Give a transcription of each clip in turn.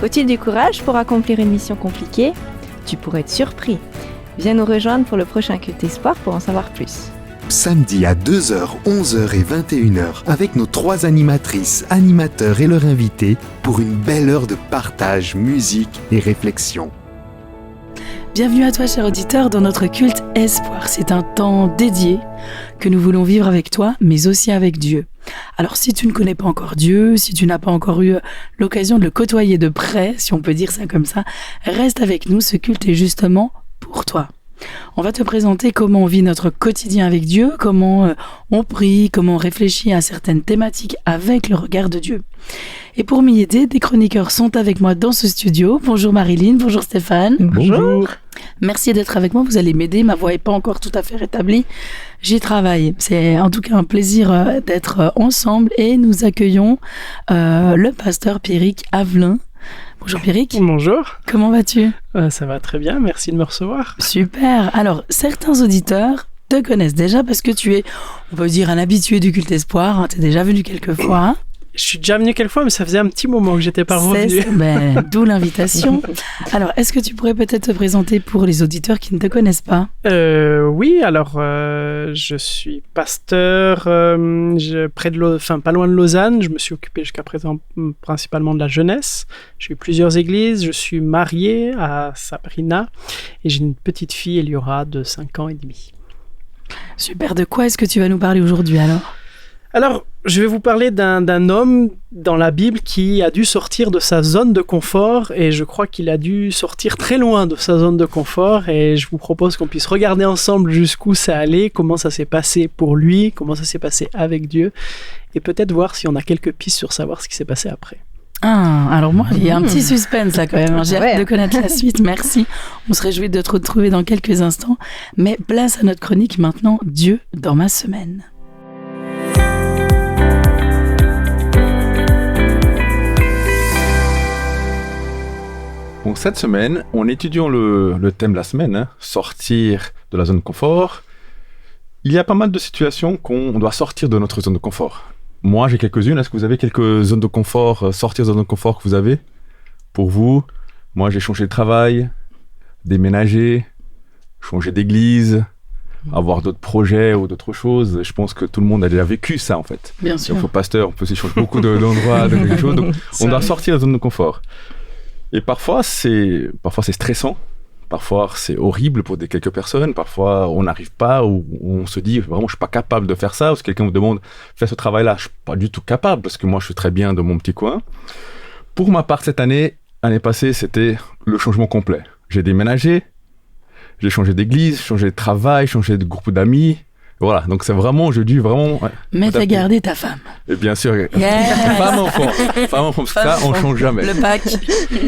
Faut-il du courage pour accomplir une mission compliquée ? Tu pourrais être surpris. Viens nous rejoindre pour le prochain Culte Espoir pour en savoir plus. Samedi à 2h, 11h et 21h avec nos 3 animatrices, animateurs et leurs invités pour une belle heure de partage, musique et réflexion. Bienvenue à toi, cher auditeur, dans notre Culte Espoir. C'est un temps dédié que nous voulons vivre avec toi, mais aussi avec Dieu. Alors, si tu ne connais pas encore Dieu, si tu n'as pas encore eu l'occasion de le côtoyer de près, si on peut dire ça comme ça, reste avec nous, ce culte est justement pour toi. On va te présenter comment on vit notre quotidien avec Dieu, comment on prie, comment on réfléchit à certaines thématiques avec le regard de Dieu. Et pour m'y aider, des chroniqueurs sont avec moi dans ce studio. Bonjour Marilyn, bonjour Stéphane. Bonjour. Merci d'être avec moi, vous allez m'aider, ma voix n'est pas encore tout à fait rétablie. J'y travaille. C'est en tout cas un plaisir d'être ensemble et nous accueillons le pasteur Pierrick Avelin. Bonjour Pierrick. Bonjour. Comment vas-tu ? Ça va très bien, merci de me recevoir. Super. Alors, certains auditeurs te connaissent déjà parce que tu es, on peut dire, un habitué du Culte Espoir. Hein, tu es déjà venu quelques fois. Hein. Je suis déjà venu quelques fois, mais ça faisait un petit moment que j'étais pas revenu. D'où l'invitation. Alors, est-ce que tu pourrais peut-être te présenter pour les auditeurs qui ne te connaissent pas ? Oui, alors je suis pasteur pas loin de Lausanne. Je me suis occupé jusqu'à présent principalement de la jeunesse. J'ai eu plusieurs églises. Je suis marié à Sabrina et j'ai une petite fille, Eliora, de 5 ans et demi. Super. De quoi est-ce que tu vas nous parler aujourd'hui Alors, je vais vous parler d'un homme dans la Bible qui a dû sortir de sa zone de confort et je crois qu'il a dû sortir très loin de sa zone de confort et je vous propose qu'on puisse regarder ensemble jusqu'où ça allait, comment ça s'est passé pour lui, comment ça s'est passé avec Dieu et peut-être voir si on a quelques pistes sur savoir ce qui s'est passé après. Ah, alors moi, il y a un petit suspense là quand même. J'ai hâte de connaître la suite, merci. On se réjouit de te retrouver dans quelques instants. Mais place à notre chronique maintenant, Dieu dans ma semaine. Bon, cette semaine, en étudiant le thème de la semaine, sortir de la zone de confort, il y a pas mal de situations qu'on doit sortir de notre zone de confort. Moi, j'ai quelques-unes. Est-ce que vous avez quelques zones de confort, sortir de zone de confort que vous avez ? Pour vous, moi, j'ai changé de travail, déménagé, changé d'église, avoir d'autres projets ou d'autres choses. Je pense que tout le monde a déjà vécu ça, en fait. Bien sûr. Donc, au pasteur, on peut aussi changer beaucoup d'endroits, de quelque chose. Donc, on doit sortir de la zone de confort. Et parfois c'est stressant, parfois c'est horrible pour quelques personnes, parfois on n'arrive pas ou on se dit vraiment je suis pas capable de faire ça, ou si quelqu'un vous demande fais ce travail-là, je suis pas du tout capable parce que moi je suis très bien dans mon petit coin. Pour ma part cette année passée, c'était le changement complet. J'ai déménagé, j'ai changé d'église, changé de travail, changé de groupe d'amis. Voilà, donc c'est vraiment, je dis vraiment... Ouais, mais t'as gardé ta femme. Et bien sûr, yes. femme enfant, parce que ça, on change jamais. Le pack.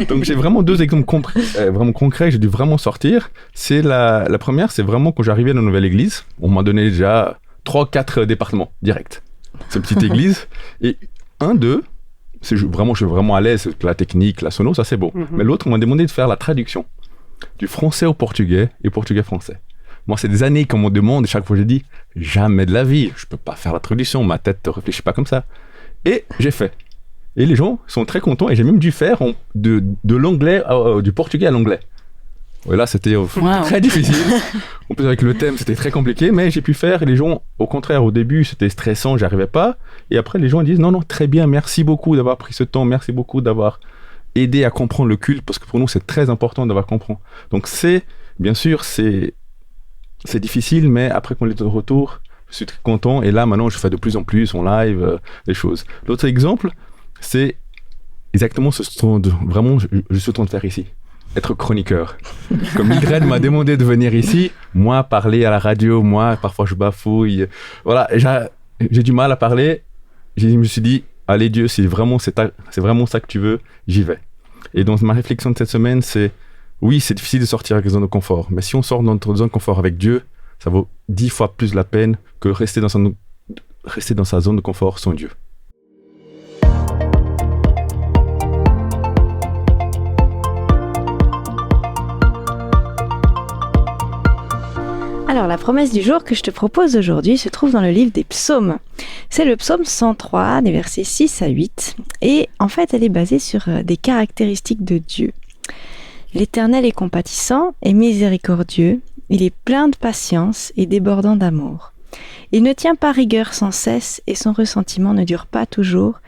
Donc j'ai vraiment 2 exemples vraiment concrets, j'ai dû vraiment sortir. C'est la première, c'est vraiment quand j'arrivais dans une nouvelle église, on m'a donné déjà 3-4 départements directs. C'est une petite église. Et 2, je suis vraiment à l'aise, la technique, la sono, ça c'est beau. Mais l'autre, on m'a demandé de faire la traduction du français au portugais et portugais-français. Moi, c'est des années qu'on me demande, et chaque fois je dis, jamais de la vie, je peux pas faire la traduction, ma tête ne réfléchit pas comme ça. Et j'ai fait. Et les gens sont très contents, et j'ai même dû faire de l'anglais, du portugais à l'anglais. Et là, c'était très difficile. En plus, avec le thème, c'était très compliqué, mais j'ai pu faire, et les gens, au contraire, au début, c'était stressant, j'arrivais pas. Et après, les gens disent, non, très bien, merci beaucoup d'avoir pris ce temps, merci beaucoup d'avoir aidé à comprendre le culte, parce que pour nous, c'est très important d'avoir compris. Donc bien sûr, c'est difficile, mais après qu'on est de retour, je suis très content. Et là, maintenant, je fais de plus en plus en live des choses. L'autre exemple, c'est exactement ce que vraiment je suis en train de faire ici. Être chroniqueur. Comme Mildred m'a demandé de venir ici, moi, parler à la radio, moi, parfois je bafouille. Voilà, j'ai du mal à parler. Je me suis dit, allez Dieu, c'est vraiment ça que tu veux, j'y vais. Et donc, ma réflexion de cette semaine, c'est oui, c'est difficile de sortir avec la zone de confort, mais si on sort de notre zone de confort avec Dieu, ça vaut 10 fois plus la peine que rester dans sa zone de confort sans Dieu. Alors Alors, la promesse du jour que je te propose aujourd'hui se trouve dans le livre des psaumes. C'est le psaume 103, des versets 6 à 8. Et en fait, elle est basée sur des caractéristiques de Dieu. L'Éternel est compatissant et miséricordieux. Il est plein de patience et débordant d'amour. Il ne tient pas rigueur sans cesse et son ressentiment ne dure pas toujours.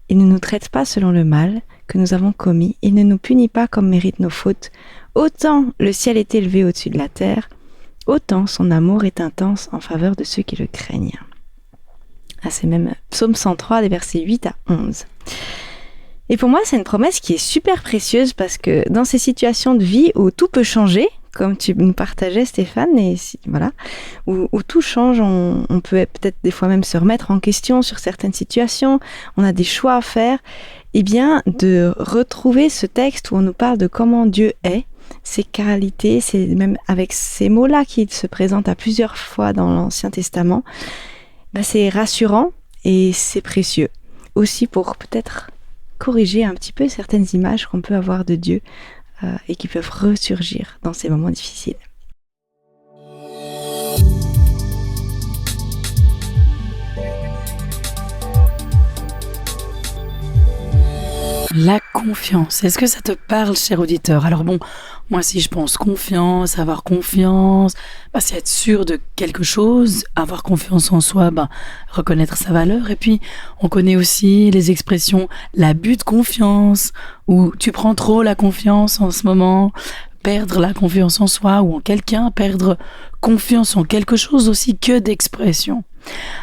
Il ne nous traite pas selon le mal que nous avons commis. Il ne nous punit pas comme méritent nos fautes. Autant le ciel est élevé au-dessus de la terre, autant son amour est intense en faveur de ceux qui le craignent. Ah, c'est même psaume 103, des versets 8 à 11. Et pour moi, c'est une promesse qui est super précieuse parce que dans ces situations de vie où tout peut changer, comme tu nous partageais Stéphane, et voilà, où tout change, on peut peut-être des fois même se remettre en question sur certaines situations, on a des choix à faire, et bien de retrouver ce texte où on nous parle de comment Dieu est, ses qualités, c'est même avec ces mots-là qui se présentent à plusieurs fois dans l'Ancien Testament, c'est rassurant et c'est précieux. Aussi pour peut-être corriger un petit peu certaines images qu'on peut avoir de Dieu et qui peuvent ressurgir dans ces moments difficiles. La confiance, est-ce que ça te parle, cher auditeur? Alors bon, moi si je pense confiance, avoir confiance, c'est être sûr de quelque chose, avoir confiance en soi, reconnaître sa valeur. Et puis on connaît aussi les expressions l'abus de confiance, ou tu prends trop la confiance en ce moment, perdre la confiance en soi ou en quelqu'un, perdre confiance en quelque chose aussi, que d'expressions.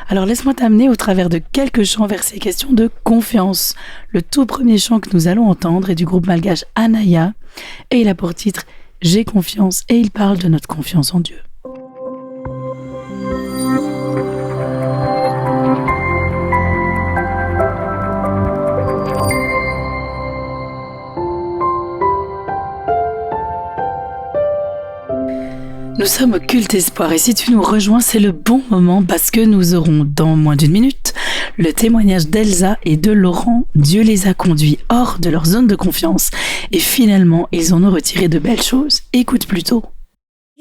Alors laisse-moi t'amener au travers de quelques chants vers ces questions de confiance. Le tout premier chant que nous allons entendre est du groupe malgache Anaya et il a pour titre « J'ai confiance » et il parle de notre confiance en Dieu. Nous sommes au Culte Espoir et si tu nous rejoins, c'est le bon moment parce que nous aurons dans moins d'une minute le témoignage d'Elsa et de Laurent. Dieu les a conduits hors de leur zone de confiance et finalement, ils en ont retiré de belles choses. Écoute plutôt.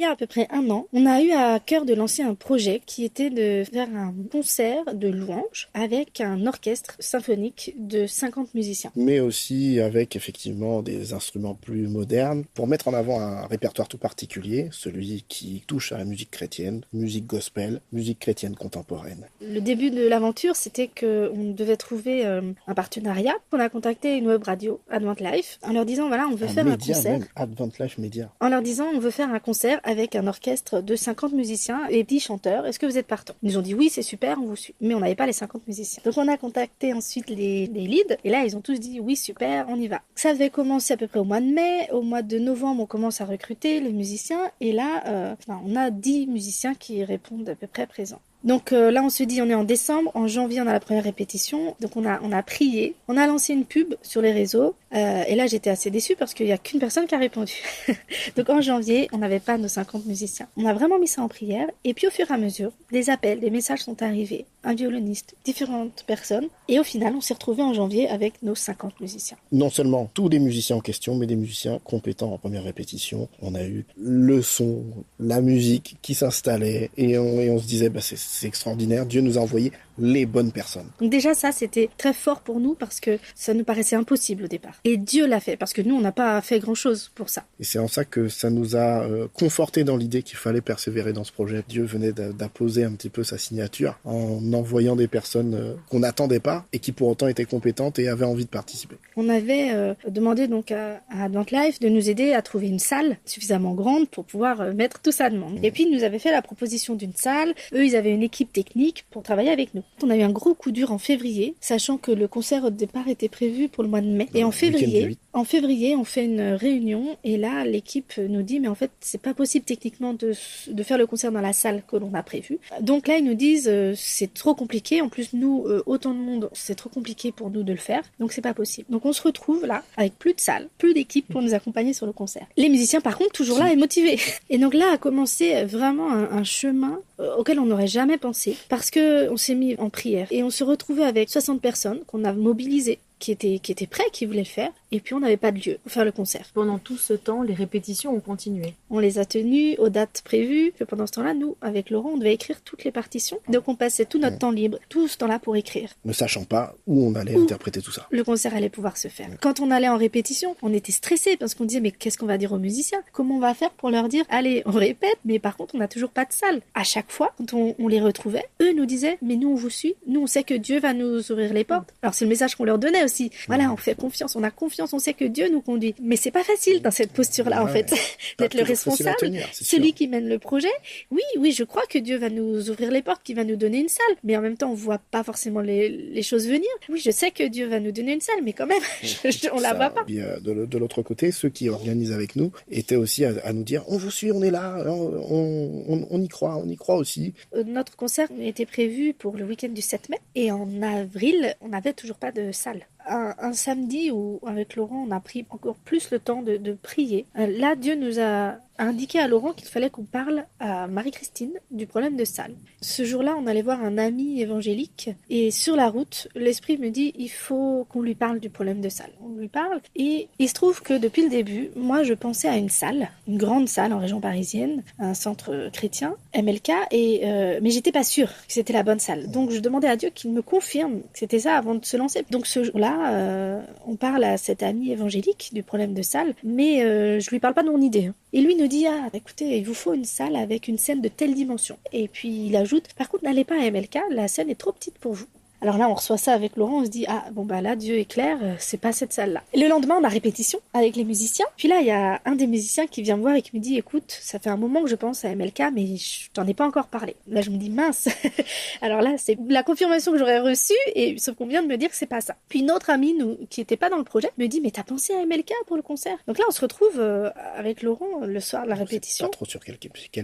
Il y a à peu près 1 an, on a eu à cœur de lancer un projet qui était de faire un concert de louanges avec un orchestre symphonique de 50 musiciens. Mais aussi avec effectivement des instruments plus modernes pour mettre en avant un répertoire tout particulier, celui qui touche à la musique chrétienne, musique gospel, musique chrétienne contemporaine. Le début de l'aventure, c'était qu'on devait trouver un partenariat. On a contacté une web radio, Advent Life, en leur disant voilà, on veut faire un concert. Même, Advent Life Media. En leur disant on veut faire un concert avec un orchestre de 50 musiciens et 10 chanteurs. Est-ce que vous êtes partants? Ils nous ont dit oui, c'est super, on vous suit. Mais on n'avait pas les 50 musiciens. Donc on a contacté ensuite les leads et là ils ont tous dit oui, super, on y va. Ça devait commencer à peu près au mois de mai. Au mois de novembre, on commence à recruter les musiciens et là, on a 10 musiciens qui répondent à peu près présents. Donc là on se dit on est en décembre, en janvier on a la première répétition, donc on a prié, on a lancé une pub sur les réseaux et là j'étais assez déçue parce qu'il n'y a qu'une personne qui a répondu. Donc en janvier on n'avait pas nos 50 musiciens. On a vraiment mis ça en prière et puis au fur et à mesure des appels, des messages sont arrivés, un violoniste, différentes personnes et au final on s'est retrouvés en janvier avec nos 50 musiciens. Non seulement tous des musiciens en question mais des musiciens compétents en première répétition. On a eu le son, la musique qui s'installait et on se disait c'est extraordinaire, Dieu nous a envoyé les bonnes personnes. Donc déjà ça c'était très fort pour nous parce que ça nous paraissait impossible au départ. Et Dieu l'a fait parce que nous on n'a pas fait grand chose pour ça. Et c'est en ça que ça nous a conforté dans l'idée qu'il fallait persévérer dans ce projet. Dieu venait d'apposer un petit peu sa signature en envoyant des personnes qu'on n'attendait pas et qui pour autant étaient compétentes et avaient envie de participer. On avait demandé donc à Advent Life de nous aider à trouver une salle suffisamment grande pour pouvoir mettre tout ça de monde. Et puis ils nous avaient fait la proposition d'une salle. Eux ils avaient une équipe technique pour travailler avec nous. On a eu un gros coup dur en février, sachant que le concert au départ était prévu pour le mois de mai. Et en février, on fait une réunion et là, l'équipe nous dit mais en fait, c'est pas possible techniquement de faire le concert dans la salle que l'on a prévue. Donc là, ils nous disent c'est trop compliqué. En plus, nous, autant de monde, c'est trop compliqué pour nous de le faire. Donc c'est pas possible. Donc on se retrouve là avec plus de salle, plus d'équipe pour nous accompagner sur le concert. Les musiciens, par contre, toujours là et motivés. Et donc là a commencé vraiment un chemin auquel on n'aurait jamais pensé parce que on s'est mis en prière et on se retrouvait avec 60 personnes qu'on a mobilisées qui étaient prêts, qui voulaient le faire, et puis on n'avait pas de lieu pour faire le concert. Pendant tout ce temps, les répétitions ont continué. On les a tenues aux dates prévues. Pendant ce temps-là, nous, avec Laurent, on devait écrire toutes les partitions. Donc on passait tout notre temps libre, tout ce temps-là pour écrire. Ne sachant pas où on allait interpréter tout ça. Le concert allait pouvoir se faire. Quand on allait en répétition, on était stressés parce qu'on disait mais qu'est-ce qu'on va dire aux musiciens? Comment on va faire pour leur dire allez, on répète, mais par contre on n'a toujours pas de salle. À chaque fois, quand on les retrouvait, eux nous disaient mais nous on vous suit, nous on sait que Dieu va nous ouvrir les portes. Alors c'est le message qu'on leur donnait aussi. Voilà, on fait confiance, on a confiance, on sait que Dieu nous conduit. Mais c'est pas facile dans cette posture-là en fait, d'être le responsable, celui qui mène le projet. Oui, je crois que Dieu va nous ouvrir les portes, qu'il va nous donner une salle, mais en même temps on voit pas forcément les choses venir. Oui, je sais que Dieu va nous donner une salle, mais quand même, on la voit pas. Puis, de l'autre côté, ceux qui organisent avec nous étaient aussi à nous dire on vous suit, on est là, on y croit aussi. Notre concert était prévu pour le week-end du 7 mai et en avril, on n'avait toujours pas de salle. Un samedi où avec Laurent on a pris encore plus le temps de prier. Là Dieu nous a indiqué à Laurent qu'il fallait qu'on parle à Marie-Christine du problème de salle. Ce jour-là on allait voir un ami évangélique et sur la route l'esprit me dit il faut qu'on lui parle du problème de salle. On lui parle et il se trouve que depuis le début moi je pensais à une salle, une grande salle en région parisienne, un centre chrétien, MLK mais j'étais pas sûre que c'était la bonne salle. Donc je demandais à Dieu qu'il me confirme que c'était ça avant de se lancer. Donc ce jour-là on parle à cet ami évangélique du problème de salle, mais je lui parle pas de mon idée. Et lui nous dit écoutez, il vous faut une salle avec une scène de telle dimension. Et puis il ajoute par contre n'allez pas à MLK, la scène est trop petite pour vous. Alors là, on reçoit ça avec Laurent, on se dit là, Dieu est clair, c'est pas cette salle-là. Et le lendemain, on a répétition avec les musiciens. Puis là, il y a un des musiciens qui vient me voir et qui me dit, écoute, ça fait un moment que je pense à MLK, mais je t'en ai pas encore parlé. Là, je me dis, mince. Alors là, c'est la confirmation que j'aurais reçue, et sauf qu'on vient de me dire que c'est pas ça. Puis une autre amie, qui était pas dans le projet, me dit, mais t'as pensé à MLK pour le concert? Donc là, on se retrouve avec Laurent le soir de la répétition. Pas trop sur quel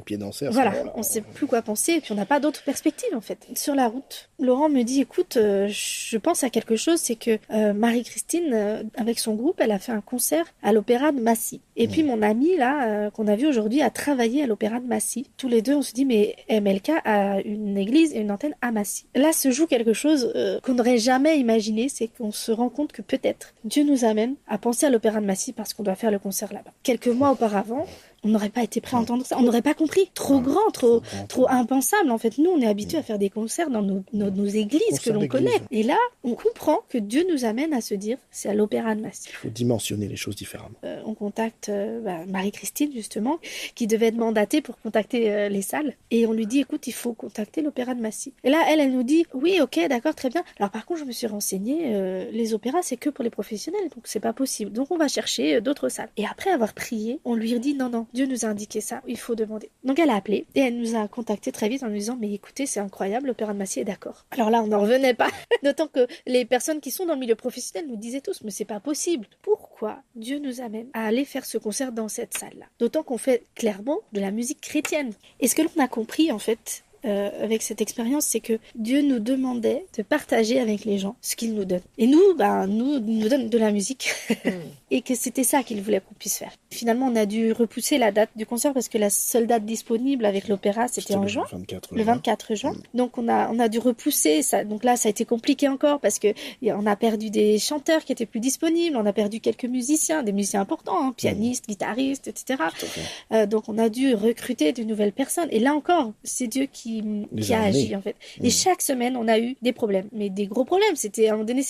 pied danser. Voilà, on sait plus quoi penser, et puis on n'a pas d'autre perspective en fait. Sur la route, Laurent me dit, écoute, je pense à quelque chose, c'est que Marie-Christine, avec son groupe, elle a fait un concert à l'Opéra de Massy. Et puis mon ami, là, qu'on a vu aujourd'hui, a travaillé à l'Opéra de Massy. Tous les deux, on se dit, mais MLK a une église et une antenne à Massy. Là se joue quelque chose qu'on n'aurait jamais imaginé, c'est qu'on se rend compte que peut-être Dieu nous amène à penser à l'Opéra de Massy parce qu'on doit faire le concert là-bas. Quelques mois auparavant, on n'aurait pas été prêt à entendre ça, on n'aurait pas compris. Trop grand, trop impensable. En fait, nous, on est habitués à faire des concerts dans nos églises que l'on connaît. Et là, on comprend que Dieu nous amène à se dire, c'est à l'Opéra de Massy. Il faut dimensionner les choses différemment. On contacte Marie-Christine, justement, qui devait être mandatée pour contacter les salles. Et on lui dit, écoute, il faut contacter l'Opéra de Massy. Et là, elle nous dit, oui, ok, d'accord, très bien. Alors par contre, je me suis renseignée, les opéras, c'est que pour les professionnels, donc c'est pas possible. Donc on va chercher d'autres salles. Et après avoir prié, on lui dit, non, Dieu nous a indiqué ça, il faut demander. Donc elle a appelé et elle nous a contacté très vite en nous disant mais écoutez, c'est incroyable, l'Opéra de Massy est d'accord. Alors là, on n'en revenait pas. D'autant que les personnes qui sont dans le milieu professionnel nous disaient tous mais c'est pas possible. Pourquoi Dieu nous amène à aller faire ce concert dans cette salle-là? D'autant qu'on fait clairement de la musique chrétienne. Et ce que l'on a compris en fait avec cette expérience, c'est que Dieu nous demandait de partager avec les gens ce qu'il nous donne. Et nous donne de la musique. Et que c'était ça qu'il voulait qu'on puisse faire. Finalement, on a dû repousser la date du concert parce que la seule date disponible avec l'opéra, c'était en juin. Le 24 juin. Donc on a dû repousser ça. Donc là, ça a été compliqué encore parce que on a perdu des chanteurs qui étaient plus disponibles, on a perdu quelques musiciens, des musiciens importants, pianistes, guitaristes, etc. Donc on a dû recruter de nouvelles personnes. Et là encore, c'est Dieu qui a agi en fait. Et chaque semaine, on a eu des problèmes, mais des gros problèmes. C'était à un moment donné,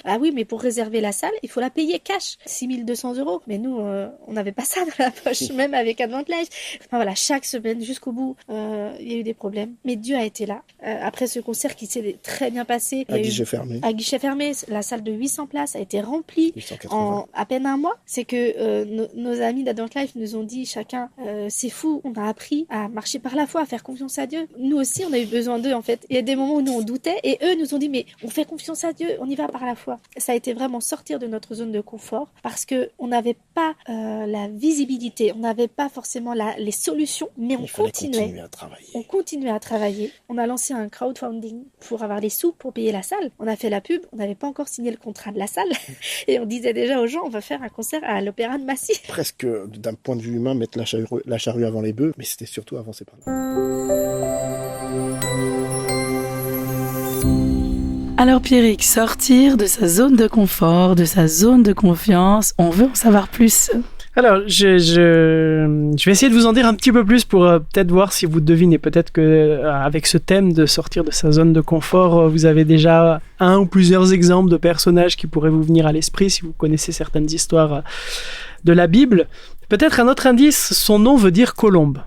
ah oui, mais pour réserver la salle, il faut la payer cash, 6 200 €. Mais nous, on n'avait pas ça dans la poche, même avec Advantage. Enfin voilà, chaque semaine jusqu'au bout, il y a eu des problèmes. Mais Dieu a été là. Après ce concert qui s'est très bien passé, à guichet fermé. À guichet fermé, la salle de 800 places a été remplie en à peine un mois. C'est que nos amis d'Advantage nous ont dit chacun, c'est fou, on a appris à marcher par la foi, à faire confiance à Dieu. Nous aussi, on a eu besoin d'eux, en fait. Il y a des moments où nous, on doutait, et eux nous ont dit, mais on fait confiance à Dieu, on y va par la foi. Ça a été vraiment sortir de notre zone de confort, parce que on n'avait pas la visibilité, on n'avait pas forcément les solutions, mais on continuait à travailler. On continuait à travailler. On a lancé un crowdfunding pour avoir les sous pour payer la salle. On a fait la pub, on n'avait pas encore signé le contrat de la salle, et on disait déjà aux gens, on va faire un concert à l'Opéra de Massy. Presque, d'un point de vue humain, mettre la charrue avant les bœufs, mais c'était surtout avancer par là. Alors Pierrick, sortir de sa zone de confort, de sa zone de confiance, on veut en savoir plus. Alors, je vais essayer de vous en dire un petit peu plus pour peut-être voir si vous devinez. Peut-être que avec ce thème de sortir de sa zone de confort, vous avez déjà un ou plusieurs exemples de personnages qui pourraient vous venir à l'esprit si vous connaissez certaines histoires de la Bible. Peut-être un autre indice, son nom veut dire colombe.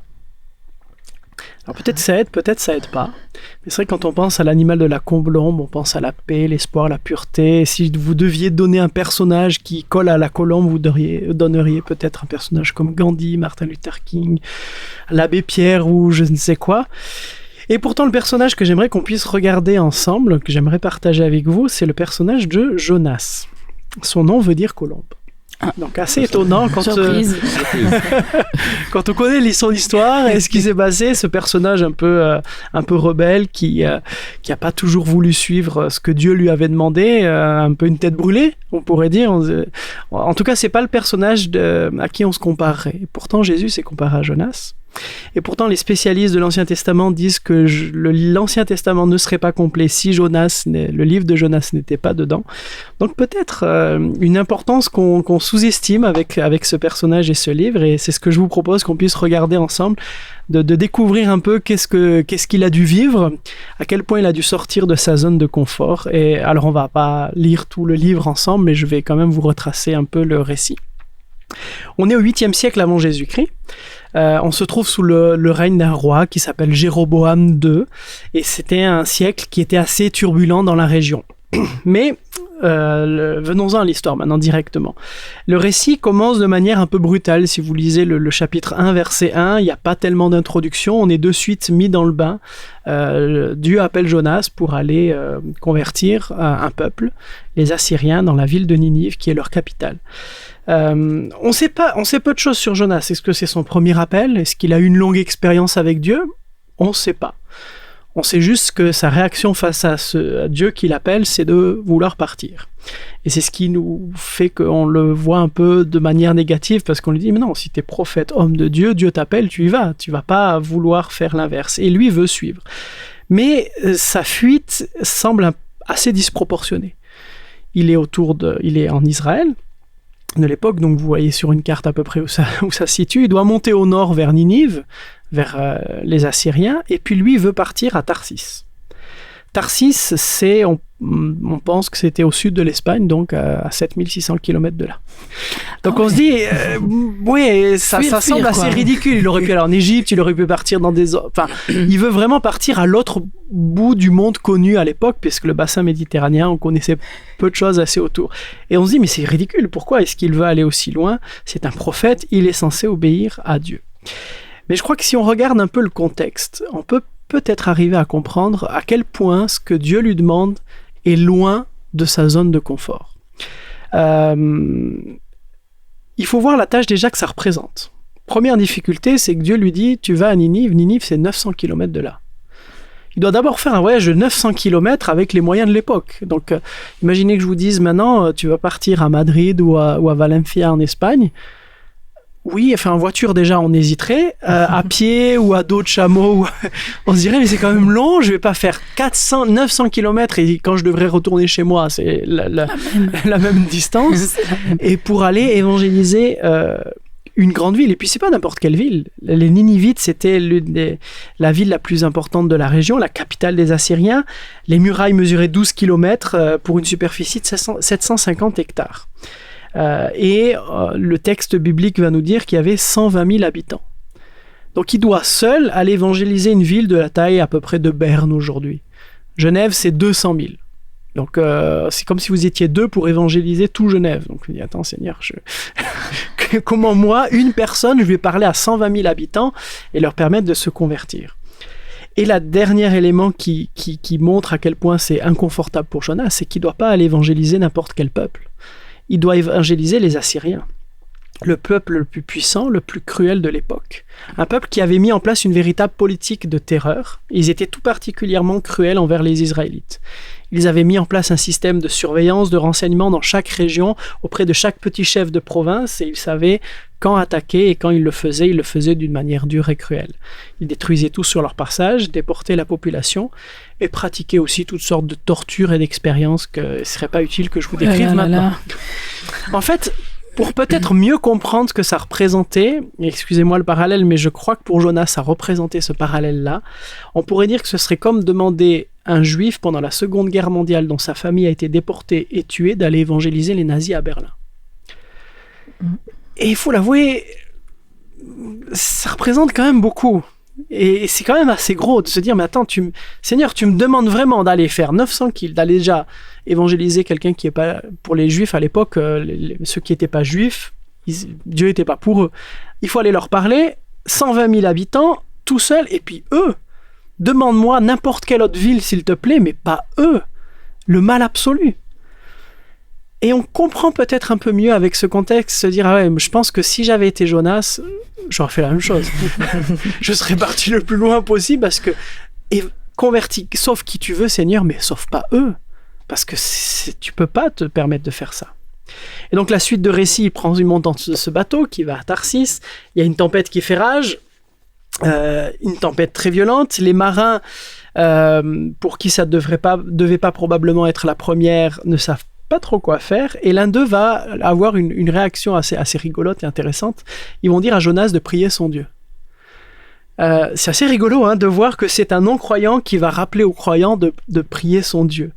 Alors peut-être ça aide pas. Mais c'est vrai que quand on pense à l'animal de la colombe, on pense à la paix, l'espoir, la pureté. Et si vous deviez donner un personnage qui colle à la colombe, vous donneriez peut-être un personnage comme Gandhi, Martin Luther King, l'abbé Pierre ou je ne sais quoi. Et pourtant, le personnage que j'aimerais qu'on puisse regarder ensemble, que j'aimerais partager avec vous, c'est le personnage de Jonas. Son nom veut dire colombe. Donc assez étonnant quand quand on connaît son histoire et ce qui s'est passé, ce personnage un peu rebelle qui a pas toujours voulu suivre ce que Dieu lui avait demandé, un peu une tête brûlée, on pourrait dire. En tout cas, c'est pas le personnage à qui on se comparerait. Et pourtant, Jésus s'est comparé à Jonas. Et pourtant, les spécialistes de l'Ancien Testament disent que l'Ancien Testament ne serait pas complet si le livre de Jonas n'était pas dedans. Donc peut-être une importance qu'on sous-estime avec ce personnage et ce livre, et c'est ce que je vous propose qu'on puisse regarder ensemble, de découvrir un peu qu'est-ce qu'il a dû vivre, à quel point il a dû sortir de sa zone de confort. Et alors on va pas lire tout le livre ensemble, mais je vais quand même vous retracer un peu le récit. On est au 8e siècle avant Jésus-Christ. On se trouve sous le règne d'un roi qui s'appelle Jéroboam II, et c'était un siècle qui était assez turbulent dans la région. Mais venons-en à l'histoire maintenant directement. Le récit commence de manière un peu brutale. Si vous lisez le chapitre 1, verset 1, il n'y a pas tellement d'introduction, on est de suite mis dans le bain. Dieu appelle Jonas pour aller convertir un peuple, les Assyriens, dans la ville de Ninive, qui est leur capitale. On sait peu de choses sur Jonas. Est-ce que c'est son premier appel? Est-ce qu'il a eu une longue expérience avec Dieu? On ne sait pas. On sait juste que sa réaction face à Dieu qui l'appelle, c'est de vouloir partir. Et c'est ce qui nous fait qu'on le voit un peu de manière négative, parce qu'on lui dit, mais non, si tu es prophète, homme de Dieu, Dieu t'appelle, tu y vas. Tu vas pas vouloir faire l'inverse. Et lui veut suivre. Mais sa fuite semble assez disproportionnée. Il est en Israël de l'époque, donc vous voyez sur une carte à peu près où ça se situe. Il doit monter au nord vers Ninive, vers les Assyriens, et puis lui veut partir à Tarsis. Tarsis, on pense que c'était au sud de l'Espagne, donc à 7600 km de là. Donc on se dit, ça semble assez ridicule. Il aurait pu aller en Égypte, il aurait pu partir dans des... Enfin, il veut vraiment partir à l'autre bout du monde connu à l'époque, puisque le bassin méditerranéen, on connaissait peu de choses assez autour. Et on se dit, mais c'est ridicule, pourquoi est-ce qu'il veut aller aussi loin? C'est un prophète, il est censé obéir à Dieu. Mais je crois que si on regarde un peu le contexte, on peut peut-être arriver à comprendre à quel point ce que Dieu lui demande est loin de sa zone de confort. Il faut voir la tâche déjà que ça représente. Première difficulté, c'est que Dieu lui dit, tu vas à Ninive. Ninive, c'est 900 km de là. Il doit d'abord faire un voyage de 900 km avec les moyens de l'époque. Donc, imaginez que je vous dise maintenant, tu vas partir à Madrid ou à Valencia en Espagne. Oui, enfin en voiture déjà on hésiterait, à pied ou à dos de chameau, on se dirait mais c'est quand même long, je vais pas faire 900 km et quand je devrais retourner chez moi, c'est la même distance. Et pour aller évangéliser une grande ville, et puis c'est pas n'importe quelle ville. Les Ninivites, c'était la ville la plus importante de la région, la capitale des Assyriens. Les murailles mesuraient 12 km pour une superficie de 750 hectares. Le texte biblique va nous dire qu'il y avait 120 000 habitants. Donc il doit seul aller évangéliser une ville de la taille à peu près de Berne aujourd'hui. Genève, c'est 200 000. Donc c'est comme si vous étiez deux pour évangéliser tout Genève. Donc je me dis, attends Seigneur, comment moi, une personne, je vais parler à 120 000 habitants et leur permettre de se convertir? Et le dernier élément qui montre à quel point c'est inconfortable pour Jonas, c'est qu'il ne doit pas aller évangéliser n'importe quel peuple. Il doit évangéliser les Assyriens, le peuple le plus puissant, le plus cruel de l'époque. Un peuple qui avait mis en place une véritable politique de terreur. Ils étaient tout particulièrement cruels envers les Israélites. Ils avaient mis en place un système de surveillance, de renseignement dans chaque région, auprès de chaque petit chef de province, et ils savaient quand attaquer, et quand il le faisait d'une manière dure et cruelle. Il détruisait tout sur leur passage, déportait la population et pratiquait aussi toutes sortes de tortures et d'expériences que ce ne serait pas utile que je vous décrive maintenant. En fait, pour peut-être mieux comprendre ce que ça représentait, excusez-moi le parallèle, mais je crois que pour Jonas, ça représentait ce parallèle-là, on pourrait dire que ce serait comme demander à un juif pendant la Seconde Guerre mondiale dont sa famille a été déportée et tuée d'aller évangéliser les nazis à Berlin. Et il faut l'avouer, ça représente quand même beaucoup. Et c'est quand même assez gros de se dire, mais attends, Seigneur, tu me demandes vraiment d'aller faire 900 kills, d'aller déjà évangéliser quelqu'un qui est pas... Pour les juifs à l'époque, ceux qui n'étaient pas juifs, Dieu n'était pas pour eux. Il faut aller leur parler, 120 000 habitants, tout seul, et puis eux, demande-moi n'importe quelle autre ville, s'il te plaît, mais pas eux. Le mal absolu. Et on comprend peut-être un peu mieux avec ce contexte, se dire, ah ouais, je pense que si j'avais été Jonas, j'aurais fait la même chose. Je serais parti le plus loin possible parce que, converti, sauve qui tu veux, Seigneur, mais sauve pas eux. Parce que tu peux pas te permettre de faire ça. Et donc la suite de récit, il monte dans ce bateau qui va à Tarsis, il y a une tempête qui fait rage, une tempête très violente, les marins, pour qui ça devait pas probablement être la première, ne savent pas trop quoi faire, et l'un d'eux va avoir une réaction assez rigolote et intéressante. Ils vont dire à Jonas de prier son Dieu. C'est assez rigolo de voir que c'est un non-croyant qui va rappeler aux croyants de prier son Dieu.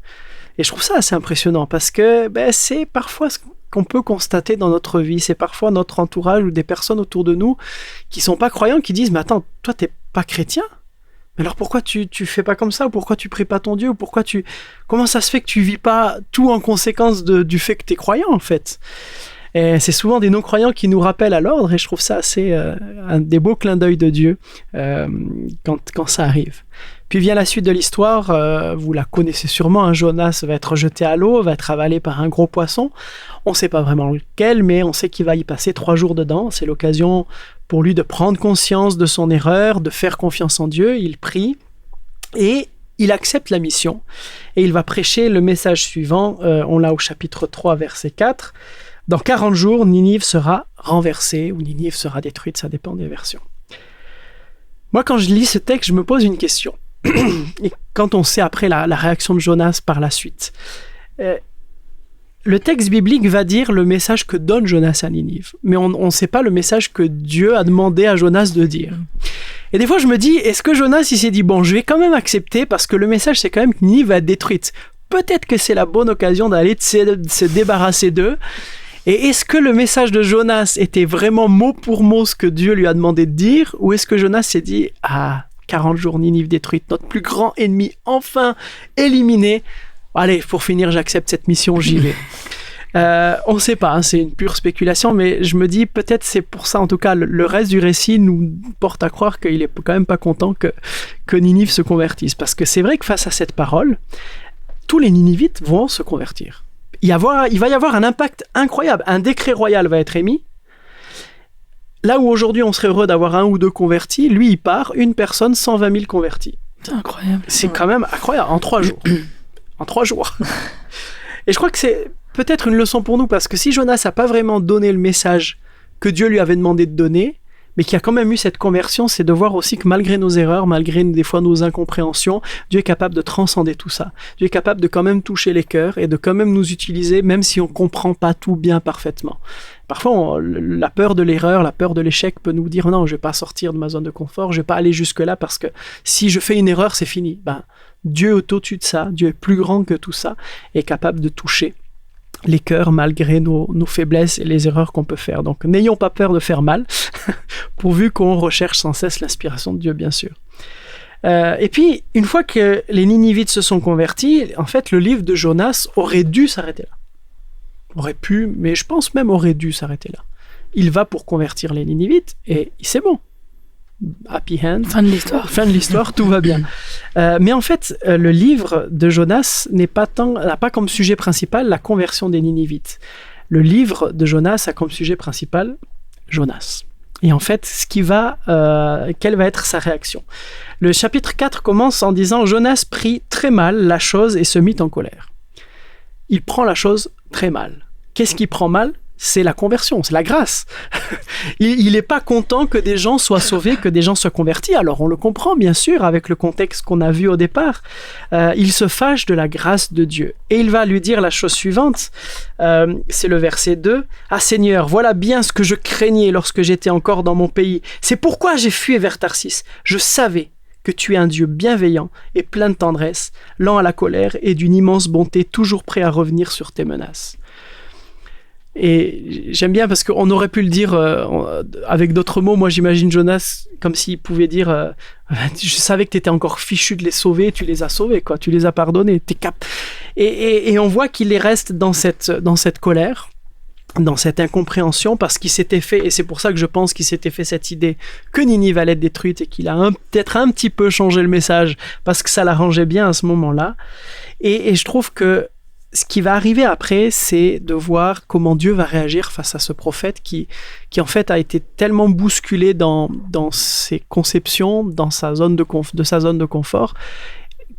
Et je trouve ça assez impressionnant parce que c'est parfois ce qu'on peut constater dans notre vie, c'est parfois notre entourage ou des personnes autour de nous qui sont pas croyants qui disent « Mais attends, toi t'es pas chrétien ? Mais alors pourquoi tu fais pas comme ça, ou pourquoi tu pries pas ton Dieu, ou comment ça se fait que tu vis pas tout en conséquence du fait que t'es croyant en fait ?» Et c'est souvent des non-croyants qui nous rappellent à l'ordre, et je trouve ça assez un des beaux clins d'œil de Dieu quand ça arrive. Puis vient la suite de l'histoire, vous la connaissez sûrement, Jonas va être jeté à l'eau, va être avalé par un gros poisson. On ne sait pas vraiment lequel, mais on sait qu'il va y passer 3 jours dedans. C'est l'occasion pour lui de prendre conscience de son erreur, de faire confiance en Dieu. Il prie et il accepte la mission. Et il va prêcher le message suivant, on l'a au chapitre 3, verset 4. Dans 40 jours, Ninive sera renversée, ou Ninive sera détruite, ça dépend des versions. Moi, quand je lis ce texte, je me pose une question. Et quand on sait après la réaction de Jonas par la suite, le texte biblique va dire le message que donne Jonas à Ninive, mais on ne sait pas le message que Dieu a demandé à Jonas de dire. Et des fois je me dis, est-ce que Jonas il s'est dit, bon, je vais quand même accepter parce que le message c'est quand même que Ninive va être détruite. Peut-être que c'est la bonne occasion d'aller se débarrasser d'eux. Et est-ce que le message de Jonas était vraiment mot pour mot ce que Dieu lui a demandé de dire, ou est-ce que Jonas s'est dit, 40 jours, Ninive détruite, notre plus grand ennemi enfin éliminé. Allez, pour finir, j'accepte cette mission, j'y vais. On ne sait pas, c'est une pure spéculation, mais je me dis peut-être c'est pour ça, en tout cas, le reste du récit nous porte à croire qu'il est quand même pas content que Ninive se convertisse. Parce que c'est vrai que face à cette parole, tous les Ninivites vont se convertir. Il va y avoir un impact incroyable. Un décret royal va être émis. Là où aujourd'hui on serait heureux d'avoir 1 ou 2 convertis, lui il part, une personne, 120 000 convertis. C'est incroyable. C'est quand même incroyable, en 3 jours. En 3 jours. Et je crois que c'est peut-être une leçon pour nous, parce que si Jonas n'a pas vraiment donné le message que Dieu lui avait demandé de donner, mais qui a quand même eu cette conversion, c'est de voir aussi que malgré nos erreurs, malgré des fois nos incompréhensions, Dieu est capable de transcender tout ça. Dieu est capable de quand même toucher les cœurs et de quand même nous utiliser, même si on ne comprend pas tout bien parfaitement. Parfois, la peur de l'erreur, la peur de l'échec peut nous dire « Non, je ne vais pas sortir de ma zone de confort, je ne vais pas aller jusque-là parce que si je fais une erreur, c'est fini. » Dieu est au-dessus de ça, Dieu est plus grand que tout ça et est capable de toucher les cœurs malgré nos faiblesses et les erreurs qu'on peut faire. Donc n'ayons pas peur de faire mal, pourvu qu'on recherche sans cesse l'inspiration de Dieu, bien sûr. Et puis, une fois que les Ninivites se sont convertis, en fait, le livre de Jonas aurait dû s'arrêter là. Aurait pu, mais je pense même aurait dû s'arrêter là. Il va pour convertir les Ninivites et c'est bon. Happy end. Fin de l'histoire. Fin de l'histoire, tout va bien. Mais en fait, le livre de Jonas n'a pas comme sujet principal la conversion des Ninivites. Le livre de Jonas a comme sujet principal Jonas. Et en fait, quelle va être sa réaction ? Le chapitre 4 commence en disant « Jonas prit très mal la chose et se mit en colère ». Il prend la chose très mal. Qu'est-ce qu'il prend mal ? c'est la conversion, c'est la grâce. Il n'est pas content que des gens soient sauvés, que des gens soient convertis. Alors on le comprend bien sûr avec le contexte qu'on a vu au départ. Il se fâche de la grâce de Dieu. Et il va lui dire la chose suivante, c'est le verset 2. « Ah Seigneur, voilà bien ce que je craignais lorsque j'étais encore dans mon pays. C'est pourquoi j'ai fui vers Tarsis. Je savais que tu es un Dieu bienveillant et plein de tendresse, lent à la colère et d'une immense bonté, toujours prêt à revenir sur tes menaces. » Et j'aime bien parce qu'on aurait pu le dire avec d'autres mots. Moi, j'imagine Jonas comme s'il pouvait dire je savais que tu étais encore fichu de les sauver, tu les as sauvés, quoi. Tu les as pardonnés. Et on voit qu'il les reste dans cette colère, dans cette incompréhension, parce qu'il s'était fait, et c'est pour ça que je pense qu'il s'était fait cette idée que Ninive allait être détruite et qu'il a peut-être un petit peu changé le message parce que ça l'arrangeait bien à ce moment-là. Et je trouve que ce qui va arriver après, c'est de voir comment Dieu va réagir face à ce prophète qui en fait a été tellement bousculé dans ses conceptions, dans sa zone de confort,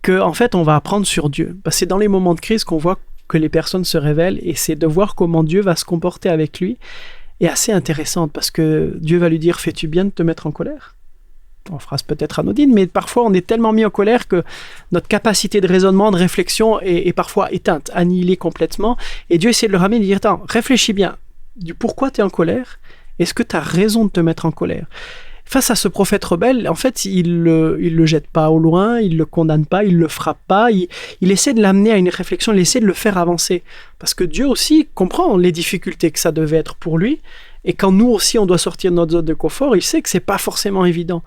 que en fait on va apprendre sur Dieu. Parce que c'est dans les moments de crise qu'on voit que les personnes se révèlent, et c'est de voir comment Dieu va se comporter avec lui est assez intéressante, parce que Dieu va lui dire « Fais-tu bien de te mettre en colère ?» En phrase peut-être anodine, mais parfois on est tellement mis en colère que notre capacité de raisonnement, de réflexion est parfois éteinte, annihilée complètement. Et Dieu essaie de le ramener et de dire « Attends, réfléchis bien du pourquoi tu es en colère. Est-ce que tu as raison de te mettre en colère ?» Face à ce prophète rebelle, en fait, il le jette pas au loin, il le condamne pas, il le frappe pas, il essaie de l'amener à une réflexion, il essaie de le faire avancer. Parce que Dieu aussi comprend les difficultés que ça devait être pour lui. Et quand nous aussi, on doit sortir de notre zone de confort, il sait que c'est pas forcément évident.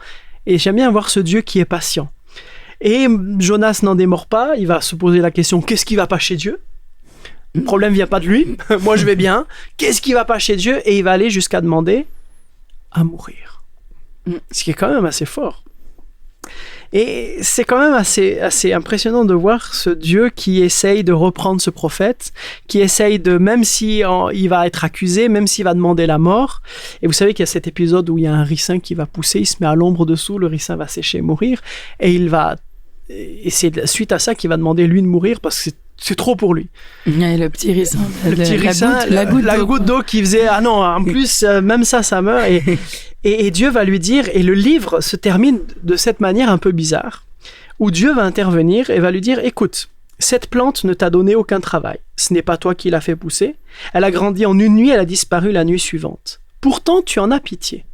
Et j'aime bien voir ce Dieu qui est patient. Et Jonas n'en démord pas, il va se poser la question, qu'est-ce qui va pas chez Dieu ? Le problème vient pas de lui, moi je vais bien. Qu'est-ce qui va pas chez Dieu ? Et il va aller jusqu'à demander à mourir. Ce qui est quand même assez fort. Et c'est quand même assez impressionnant de voir ce Dieu qui essaye de reprendre ce prophète, qui essaye de, même si il va être accusé, même s'il va demander la mort. Et vous savez qu'il y a cet épisode où il y a un ricin qui va pousser, il se met à l'ombre dessous, le ricin va sécher et mourir, et c'est suite à ça qu'il va demander lui de mourir parce que c'est trop pour lui. Et le petit ricin. La goutte d'eau qui faisait, ah non, en plus, même ça meurt. Et Dieu va lui dire, et le livre se termine de cette manière un peu bizarre, où Dieu va intervenir et va lui dire, écoute, cette plante ne t'a donné aucun travail. Ce n'est pas toi qui l'as fait pousser. Elle a grandi en une nuit, elle a disparu la nuit suivante. Pourtant, tu en as pitié.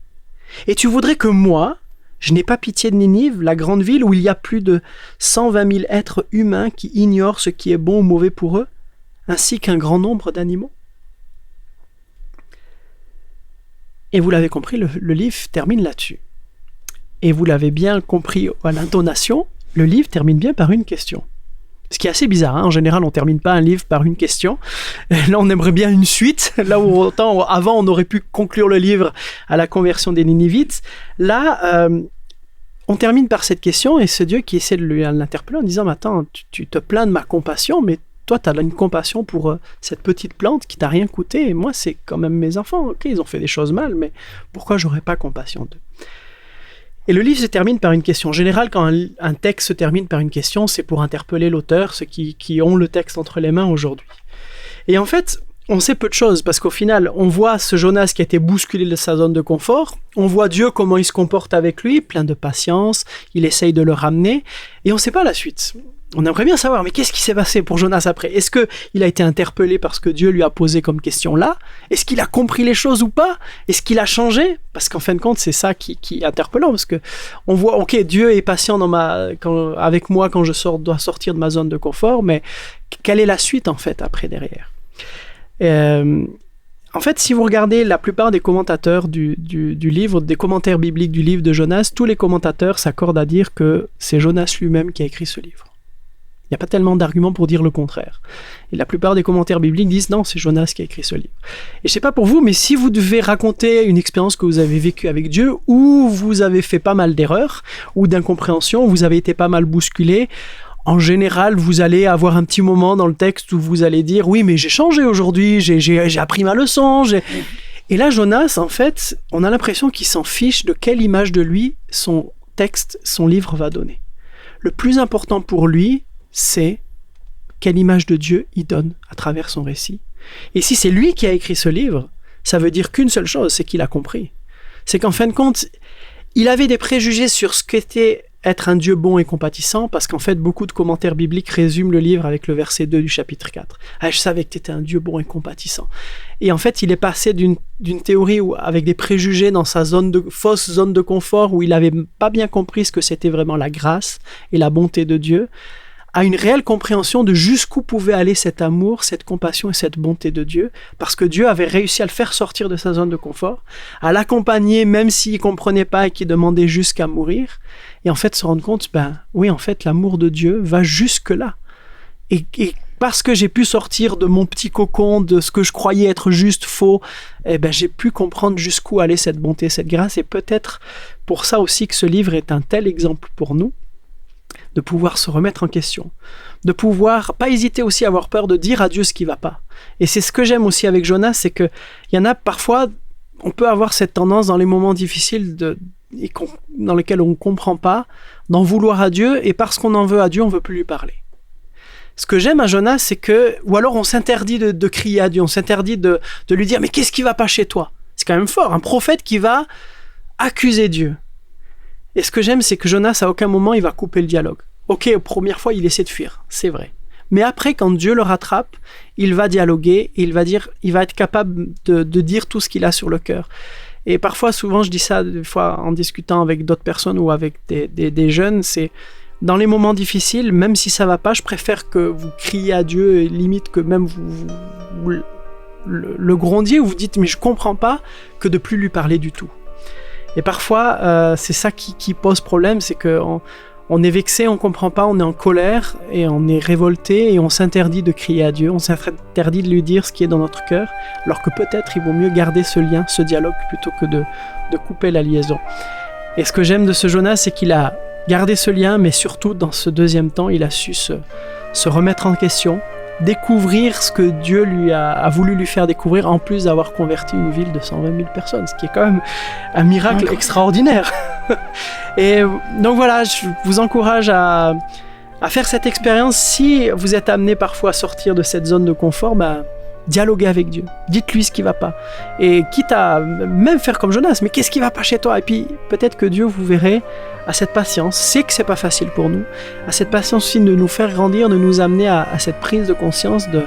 Et tu voudrais que moi, je n'ai pas pitié de Ninive, la grande ville où il y a plus de 120 000 êtres humains qui ignorent ce qui est bon ou mauvais pour eux, ainsi qu'un grand nombre d'animaux. Et vous l'avez compris, le livre termine là-dessus. Et vous l'avez bien compris à l'intonation, le livre termine bien par une question. Ce qui est assez bizarre, hein. En général, on ne termine pas un livre par une question. Là, on aimerait bien une suite. Là où autant, avant, on aurait pu conclure le livre à la conversion des Ninivites. Là, on termine par cette question, et ce Dieu qui essaie de l'interpeller en disant « Mais attends, tu te plains de ma compassion, mais toi, tu as une compassion pour cette petite plante qui t'a rien coûté, et moi, c'est quand même mes enfants. Ok, ils ont fait des choses mal, mais pourquoi j'aurais pas compassion d'eux ?» Et le livre se termine par une question. En général, quand un texte se termine par une question, c'est pour interpeller l'auteur, ceux qui ont le texte entre les mains aujourd'hui. Et en fait, on sait peu de choses, parce qu'au final, on voit ce Jonas qui a été bousculé de sa zone de confort, on voit Dieu comment il se comporte avec lui, plein de patience, il essaye de le ramener, et on ne sait pas la suite. On aimerait bien savoir, mais qu'est-ce qui s'est passé pour Jonas après ? Est-ce qu'il a été interpellé parce que Dieu lui a posé comme question là ? Est-ce qu'il a compris les choses ou pas ? Est-ce qu'il a changé ? Parce qu'en fin de compte, c'est ça qui est interpellant, parce que on voit, ok, Dieu est patient avec moi quand je dois sortir de ma zone de confort, mais quelle est la suite en fait après derrière ? En fait, si vous regardez la plupart des commentateurs du livre, des commentaires bibliques du livre de Jonas, tous les commentateurs s'accordent à dire que c'est Jonas lui-même qui a écrit ce livre. Il n'y a pas tellement d'arguments pour dire le contraire. Et la plupart des commentaires bibliques disent non, c'est Jonas qui a écrit ce livre. Et je ne sais pas pour vous, mais si vous devez raconter une expérience que vous avez vécue avec Dieu, où vous avez fait pas mal d'erreurs, ou d'incompréhension, vous avez été pas mal bousculé, en général, vous allez avoir un petit moment dans le texte où vous allez dire « Oui, mais j'ai changé aujourd'hui, j'ai appris ma leçon. » Et là, Jonas, en fait, on a l'impression qu'il s'en fiche de quelle image de lui son texte, son livre va donner. Le plus important pour lui, c'est quelle image de Dieu il donne à travers son récit. Et si c'est lui qui a écrit ce livre, ça veut dire qu'une seule chose, c'est qu'il a compris. C'est qu'en fin de compte, il avait des préjugés sur ce qu'était être un Dieu bon et compatissant, parce qu'en fait, beaucoup de commentaires bibliques résument le livre avec le verset 2 du chapitre 4. « Ah, je savais que tu étais un Dieu bon et compatissant. » Et en fait, il est passé d'une théorie avec des préjugés dans sa fausse zone de confort, où il n'avait pas bien compris ce que c'était vraiment la grâce et la bonté de Dieu, à une réelle compréhension de jusqu'où pouvait aller cet amour, cette compassion et cette bonté de Dieu, parce que Dieu avait réussi à le faire sortir de sa zone de confort, à l'accompagner même s'il ne comprenait pas et qu'il demandait jusqu'à mourir, et en fait se rendre compte, oui, en fait, l'amour de Dieu va jusque-là. Et parce que j'ai pu sortir de mon petit cocon, de ce que je croyais être juste, faux, j'ai pu comprendre jusqu'où allait cette bonté, cette grâce, et peut-être pour ça aussi que ce livre est un tel exemple pour nous, de pouvoir se remettre en question, de pouvoir pas hésiter aussi à avoir peur de dire à Dieu ce qui va pas. Et c'est ce que j'aime aussi avec Jonas, c'est que il y en a parfois, on peut avoir cette tendance dans les moments difficiles dans lesquels on comprend pas, d'en vouloir à Dieu, et parce qu'on en veut à Dieu, on veut plus lui parler. Ce que j'aime à Jonas, c'est que, ou alors on s'interdit de crier à Dieu, on s'interdit de lui dire, mais qu'est-ce qui va pas chez toi? C'est quand même fort, un prophète qui va accuser Dieu. Et ce que j'aime, c'est que Jonas, à aucun moment, il va couper le dialogue. Ok, première fois, il essaie de fuir, c'est vrai. Mais après, quand Dieu le rattrape, il va dialoguer, et il va être capable de dire tout ce qu'il a sur le cœur. Et parfois, souvent, je dis ça, des fois, en discutant avec d'autres personnes ou avec des jeunes, c'est dans les moments difficiles, même si ça va pas, je préfère que vous criez à Dieu, et limite que même vous le grondiez, ou vous dites, mais je comprends pas, que de plus lui parler du tout. Et parfois, c'est ça qui pose problème, c'est qu'on est vexé, on comprend pas, on est en colère, et on est révolté, et on s'interdit de crier à Dieu, on s'interdit de lui dire ce qui est dans notre cœur, alors que peut-être il vaut mieux garder ce lien, ce dialogue, plutôt que de couper la liaison. Et ce que j'aime de ce Jonas, c'est qu'il a gardé ce lien, mais surtout, dans ce deuxième temps, il a su se remettre en question, découvrir ce que Dieu a voulu lui faire découvrir, en plus d'avoir converti une ville de 120 000 personnes, ce qui est quand même un miracle extraordinaire. Et donc voilà, je vous encourage à faire cette expérience. Si vous êtes amené parfois à sortir de cette zone de confort, dialoguez avec Dieu, dites-lui ce qui va pas, et quitte à même faire comme Jonas, mais qu'est-ce qui va pas chez toi? Et puis peut-être que Dieu, vous verrez, a cette patience, c'est que c'est pas facile pour nous, a cette patience aussi de nous faire grandir, de nous amener à cette prise de conscience de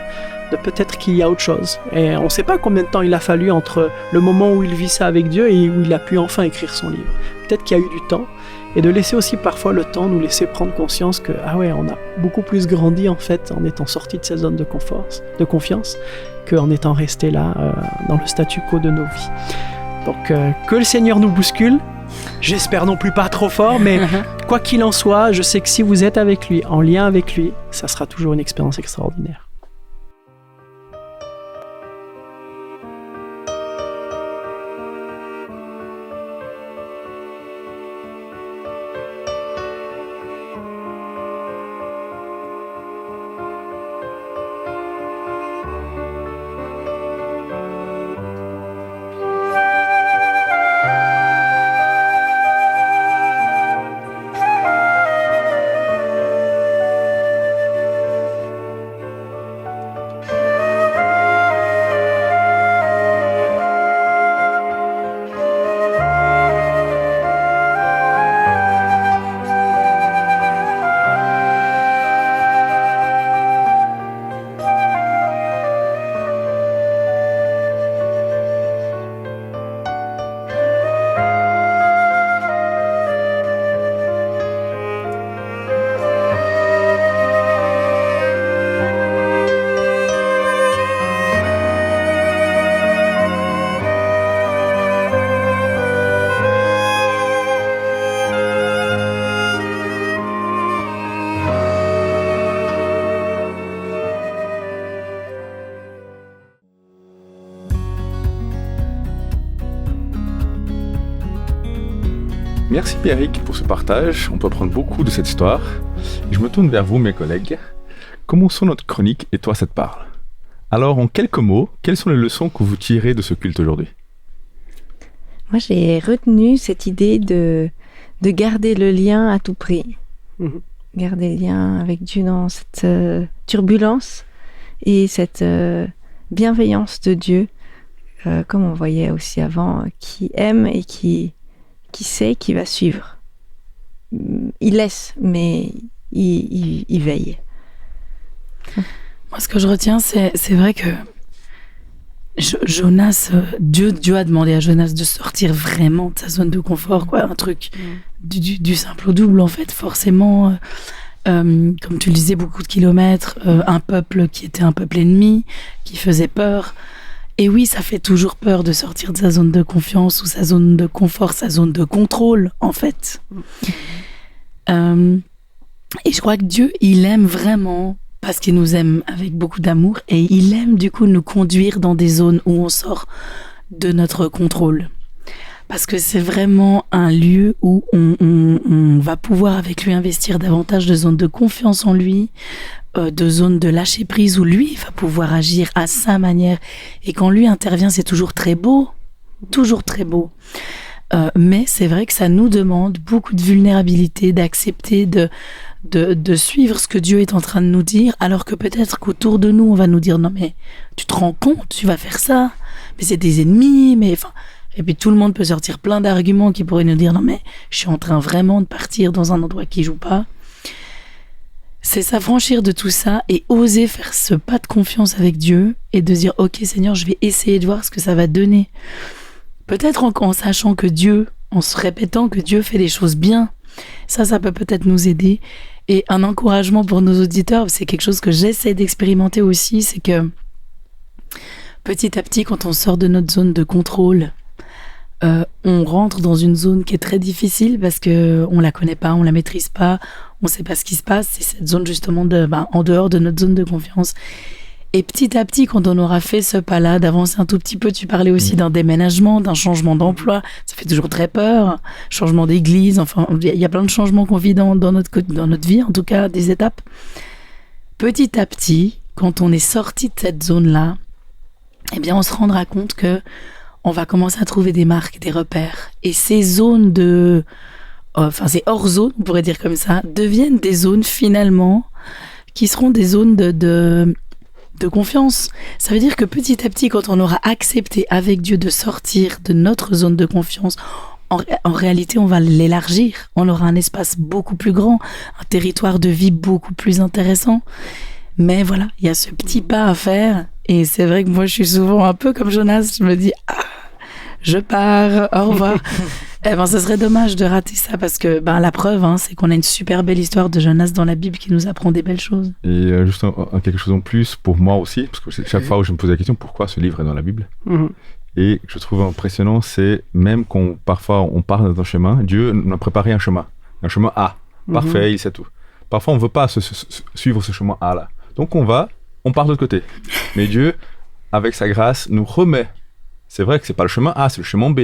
peut-être qu'il y a autre chose. Et on sait pas combien de temps il a fallu entre le moment où il vit ça avec Dieu et où il a pu enfin écrire son livre. Peut-être qu'il y a eu du temps, et de laisser aussi parfois le temps nous laisser prendre conscience que on a beaucoup plus grandi en fait en étant sorti de cette zone de confiance, qu'en étant resté là dans le statu quo de nos vies. Donc que le Seigneur nous bouscule, j'espère non plus pas trop fort, mais quoi qu'il en soit, je sais que si vous êtes avec lui, en lien avec lui, ça sera toujours une expérience extraordinaire. Merci Pierrick pour ce partage, on peut apprendre beaucoup de cette histoire. Je me tourne vers vous mes collègues. Commençons notre chronique et toi ça te parle. Alors en quelques mots, quelles sont les leçons que vous tirez de ce culte aujourd'hui? Moi j'ai retenu cette idée de garder le lien à tout prix. Garder le lien avec Dieu dans cette turbulence et cette bienveillance de Dieu, comme on voyait aussi avant, qui aime et qui sait qu'il va suivre. Il laisse, mais il veille. Moi, ce que je retiens, c'est vrai que Jonas, Dieu a demandé à Jonas de sortir vraiment de sa zone de confort, quoi, un truc du simple au double, en fait, forcément. Comme tu le disais, beaucoup de kilomètres, un peuple qui était un peuple ennemi, qui faisait peur. Et oui, ça fait toujours peur de sortir de sa zone de confiance ou sa zone de confort, sa zone de contrôle, en fait. Et je crois que Dieu, il aime vraiment, parce qu'il nous aime avec beaucoup d'amour, et il aime du coup nous conduire dans des zones où on sort de notre contrôle. Parce que c'est vraiment un lieu où on va pouvoir avec lui investir davantage de zones de confiance en lui, de zones de lâcher prise où lui va pouvoir agir à sa manière. Et quand lui intervient, c'est toujours très beau, toujours très beau. Mais c'est vrai que ça nous demande beaucoup de vulnérabilité, d'accepter de suivre ce que Dieu est en train de nous dire, alors que peut-être qu'autour de nous, on va nous dire « Non mais tu te rends compte, tu vas faire ça, mais c'est des ennemis, mais enfin... » Et puis tout le monde peut sortir plein d'arguments qui pourraient nous dire « Non mais je suis en train vraiment de partir dans un endroit qui joue pas. » C'est s'affranchir de tout ça et oser faire ce pas de confiance avec Dieu et de dire « Ok Seigneur, je vais essayer de voir ce que ça va donner. » Peut-être en sachant que Dieu, en se répétant que Dieu fait les choses bien, ça peut peut-être nous aider. Et un encouragement pour nos auditeurs, c'est quelque chose que j'essaie d'expérimenter aussi, c'est que petit à petit, quand on sort de notre zone de contrôle, on rentre dans une zone qui est très difficile parce que on la connaît pas, on la maîtrise pas, on sait pas ce qui se passe. C'est cette zone justement en dehors de notre zone de confiance. Et petit à petit, quand on aura fait ce pas-là, d'avancer un tout petit peu, tu parlais aussi d'un déménagement, d'un changement d'emploi, ça fait toujours très peur, changement d'église, enfin, il y a plein de changements qu'on vit dans notre vie, en tout cas, des étapes. Petit à petit, quand on est sorti de cette zone-là, eh bien, on se rendra compte que on va commencer à trouver des marques, des repères. Et ces zones ces hors-zones, on pourrait dire comme ça, deviennent des zones finalement qui seront des zones de confiance. Ça veut dire que petit à petit, quand on aura accepté avec Dieu de sortir de notre zone de confiance, en réalité, on va l'élargir. On aura un espace beaucoup plus grand, un territoire de vie beaucoup plus intéressant. Mais voilà, il y a ce petit pas à faire. Et c'est vrai que moi, je suis souvent un peu comme Jonas. Je me dis, je pars, au revoir. Ce serait dommage de rater ça parce que la preuve, c'est qu'on a une super belle histoire de Jonas dans la Bible qui nous apprend des belles choses. Et juste quelque chose en plus pour moi aussi, parce que chaque fois où je me pose la question, pourquoi ce livre est dans la Bible ? Et je trouve impressionnant, c'est même quand parfois on part dans un chemin, Dieu nous a préparé un chemin A. Parfait, il sait tout. Parfois, on ne veut pas suivre ce chemin A-là. Donc on part de l'autre côté. Mais Dieu, avec sa grâce, nous remet. C'est vrai que c'est pas le chemin A, c'est le chemin B.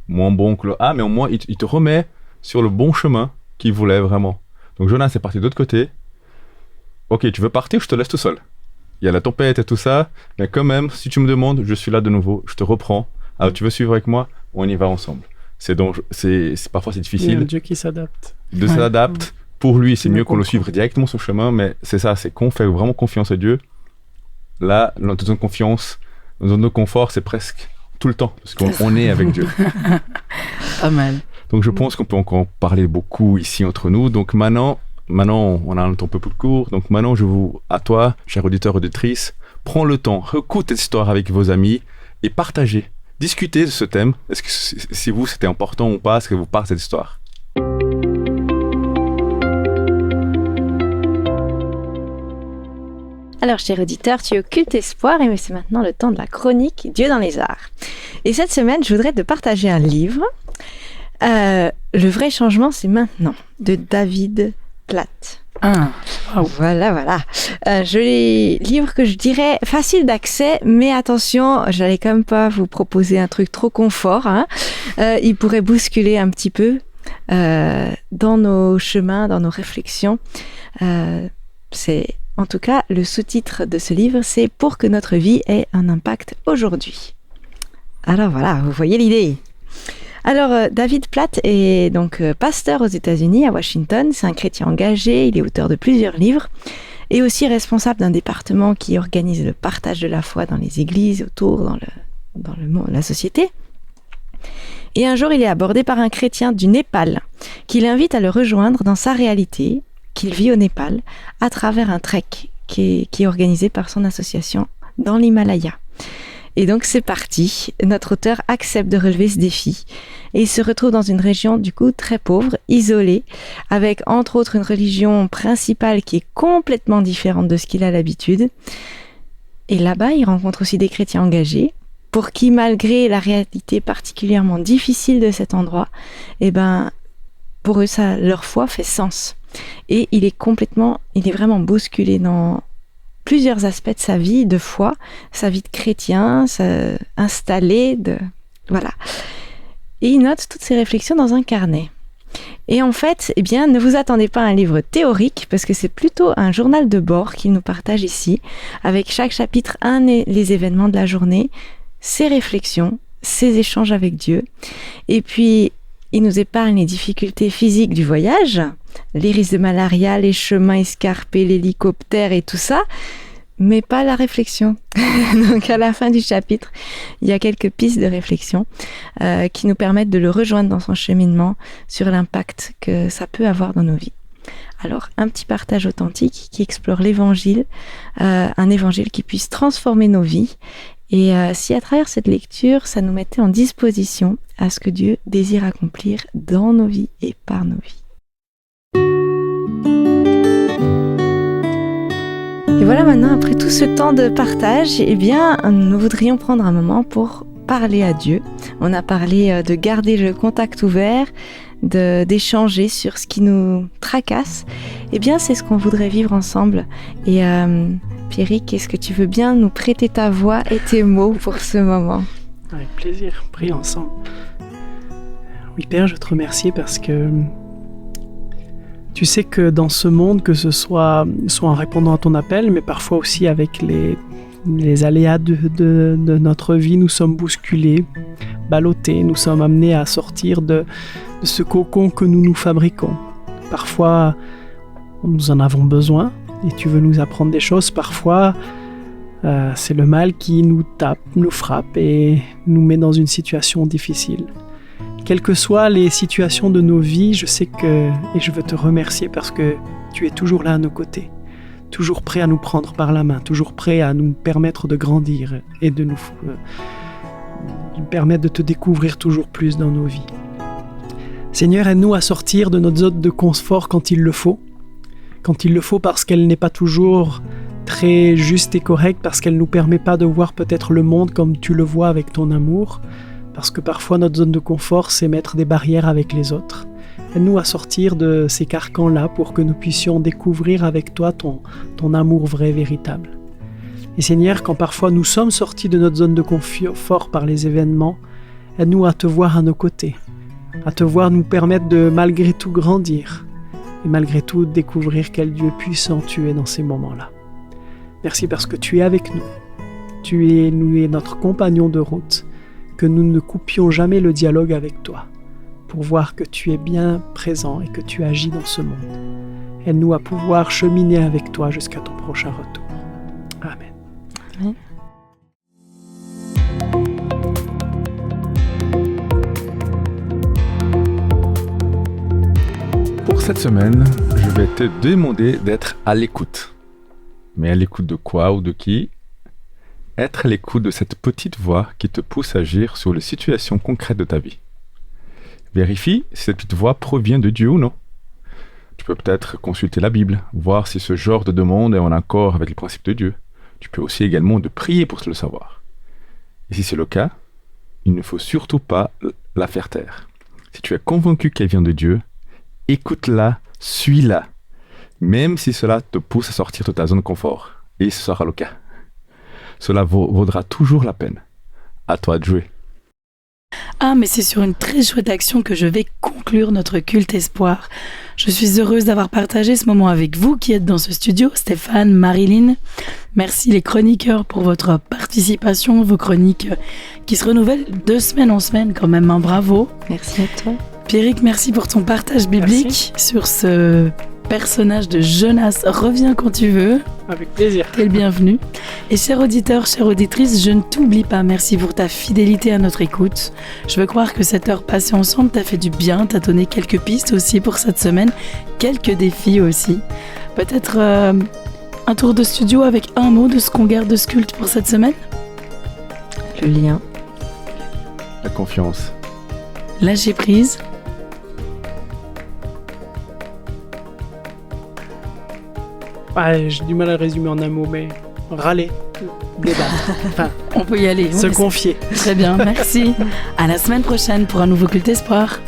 Moins bon que le A, mais au moins il te remet sur le bon chemin qu'il voulait vraiment. Donc Jonas est parti de l'autre côté. Ok, tu veux partir, je te laisse tout seul. Il y a la tempête et tout ça, mais quand même, si tu me demandes, je suis là de nouveau, je te reprends. Alors tu veux suivre avec moi, on y va ensemble. Parfois c'est difficile. Il y a un Dieu qui s'adapte. S'adapte. Pour lui, c'est mieux qu'on le suive directement son chemin, mais c'est ça, c'est qu'on fait vraiment confiance à Dieu. Là, notre zone de confiance, notre zone de confort, c'est presque tout le temps, parce qu'on est avec Dieu. Pas mal. Donc je pense qu'on peut encore parler beaucoup ici entre nous. Donc maintenant, on a un temps un peu plus court. Donc maintenant, à toi, cher auditeur, auditrice, prends le temps, écoute cette histoire avec vos amis et partagez, discutez de ce thème. Est-ce que si vous, c'était important ou pas, est-ce que vous parlez de cette histoire ? Alors, cher auditeur, tu occultes espoir et c'est maintenant le temps de la chronique Dieu dans les arts. Et cette semaine, je voudrais te partager un livre. Le vrai changement, c'est maintenant, de David Platt. Wow. Voilà. Joli livre que je dirais facile d'accès, mais attention, j'allais quand même pas vous proposer un truc trop confort. Il pourrait bousculer un petit peu dans nos chemins, dans nos réflexions. En tout cas, le sous-titre de ce livre, c'est « Pour que notre vie ait un impact aujourd'hui ». Alors voilà, vous voyez l'idée. Alors, David Platt est donc pasteur aux États-Unis, à Washington. C'est un chrétien engagé, il est auteur de plusieurs livres. et aussi responsable d'un département qui organise le partage de la foi dans les églises, autour, dans la société. Et un jour, il est abordé par un chrétien du Népal qui l'invite à le rejoindre dans sa réalité qu'il vit au Népal à travers un trek qui est organisé par son association dans l'Himalaya. Et donc c'est parti, notre auteur accepte de relever ce défi et il se retrouve dans une région du coup très pauvre, isolée, avec entre autres une religion principale qui est complètement différente de ce qu'il a l'habitude. Et là-bas, il rencontre aussi des chrétiens engagés pour qui, malgré la réalité particulièrement difficile de cet endroit, pour eux, leur foi fait sens. Et il est vraiment bousculé dans plusieurs aspects de sa vie de foi, sa vie de chrétien, installé, voilà. Et il note toutes ces réflexions dans un carnet. Et en fait, ne vous attendez pas à un livre théorique, parce que c'est plutôt un journal de bord qu'il nous partage ici, avec chaque chapitre les événements de la journée, ses réflexions, ses échanges avec Dieu. Et puis, il nous épargne les difficultés physiques du voyage, les risques de malaria, les chemins escarpés, l'hélicoptère et tout ça, mais pas la réflexion. Donc à la fin du chapitre, il y a quelques pistes de réflexion qui nous permettent de le rejoindre dans son cheminement sur l'impact que ça peut avoir dans nos vies. Alors, un petit partage authentique qui explore l'évangile, un évangile qui puisse transformer nos vies. Et si à travers cette lecture, ça nous mettait en disposition à ce que Dieu désire accomplir dans nos vies et par nos vies. Et voilà, maintenant, après tout ce temps de partage, nous voudrions prendre un moment pour parler à Dieu. On a parlé de garder le contact ouvert, d'échanger sur ce qui nous tracasse. C'est ce qu'on voudrait vivre ensemble. Et Pierrick, est-ce que tu veux bien nous prêter ta voix et tes mots pour ce moment ? Avec plaisir, prions ensemble. Oui, Père, je te remercie parce que tu sais que dans ce monde, que ce soit en répondant à ton appel, mais parfois aussi avec les aléas de notre vie, nous sommes bousculés, ballottés, nous sommes amenés à sortir de ce cocon que nous nous fabriquons. Parfois, nous en avons besoin et tu veux nous apprendre des choses. Parfois, c'est le mal qui nous tape, nous frappe et nous met dans une situation difficile. Quelles que soient les situations de nos vies, je sais et je veux te remercier parce que tu es toujours là à nos côtés, toujours prêt à nous prendre par la main, toujours prêt à nous permettre de grandir et de nous permettre de te découvrir toujours plus dans nos vies. Seigneur, aide-nous à sortir de notre zone de confort quand il le faut parce qu'elle n'est pas toujours très juste et correcte, parce qu'elle ne nous permet pas de voir peut-être le monde comme tu le vois avec ton amour, parce que parfois notre zone de confort, c'est mettre des barrières avec les autres. Aide-nous à sortir de ces carcans-là pour que nous puissions découvrir avec toi ton amour vrai, véritable. Et Seigneur, quand parfois nous sommes sortis de notre zone de confort par les événements, aide-nous à te voir à nos côtés, à te voir nous permettre de malgré tout grandir et malgré tout découvrir quel Dieu puissant tu es dans ces moments-là. Merci parce que tu es avec nous. Tu es notre compagnon de route, que nous ne coupions jamais le dialogue avec toi, pour voir que tu es bien présent et que tu agis dans ce monde. Aide-nous à pouvoir cheminer avec toi jusqu'à ton prochain retour. Amen. Amen. Pour cette semaine, je vais te demander d'être à l'écoute. Mais à l'écoute de quoi ou de qui ? Être à l'écoute de cette petite voix qui te pousse à agir sur les situations concrètes de ta vie. Vérifie si cette petite voix provient de Dieu ou non. Tu peux peut-être consulter la Bible, voir si ce genre de demande est en accord avec les principes de Dieu. Tu peux aussi également prier pour le savoir. Et si c'est le cas, il ne faut surtout pas la faire taire. Si tu es convaincu qu'elle vient de Dieu, écoute-la, suis-la, même si cela te pousse à sortir de ta zone de confort. Et ce sera le cas. Cela vaudra toujours la peine. À toi de jouer. Ah, mais c'est sur une très chouette action que je vais conclure notre culte espoir. Je suis heureuse d'avoir partagé ce moment avec vous qui êtes dans ce studio, Stéphane, Marilyn. Merci les chroniqueurs pour votre participation, vos chroniques qui se renouvellent de semaine en semaine quand même, hein, bravo. Merci à toi. Pierrick, merci pour ton partage biblique sur ce personnage de Jonas, reviens quand tu veux. Avec plaisir. T'es le bienvenu. Et chers auditeurs, chères auditrices, je ne t'oublie pas. Merci pour ta fidélité à notre écoute. Je veux croire que cette heure passée ensemble t'a fait du bien, t'a donné quelques pistes aussi pour cette semaine, quelques défis aussi. Peut-être un tour de studio avec un mot de ce qu'on garde de ce culte pour cette semaine. Le lien. La confiance. Lâcher prise. J'ai du mal à résumer en un mot, mais râler, débattre, enfin, On peut y aller. se confier. Très bien, merci. À la semaine prochaine pour un nouveau Culte Espoir.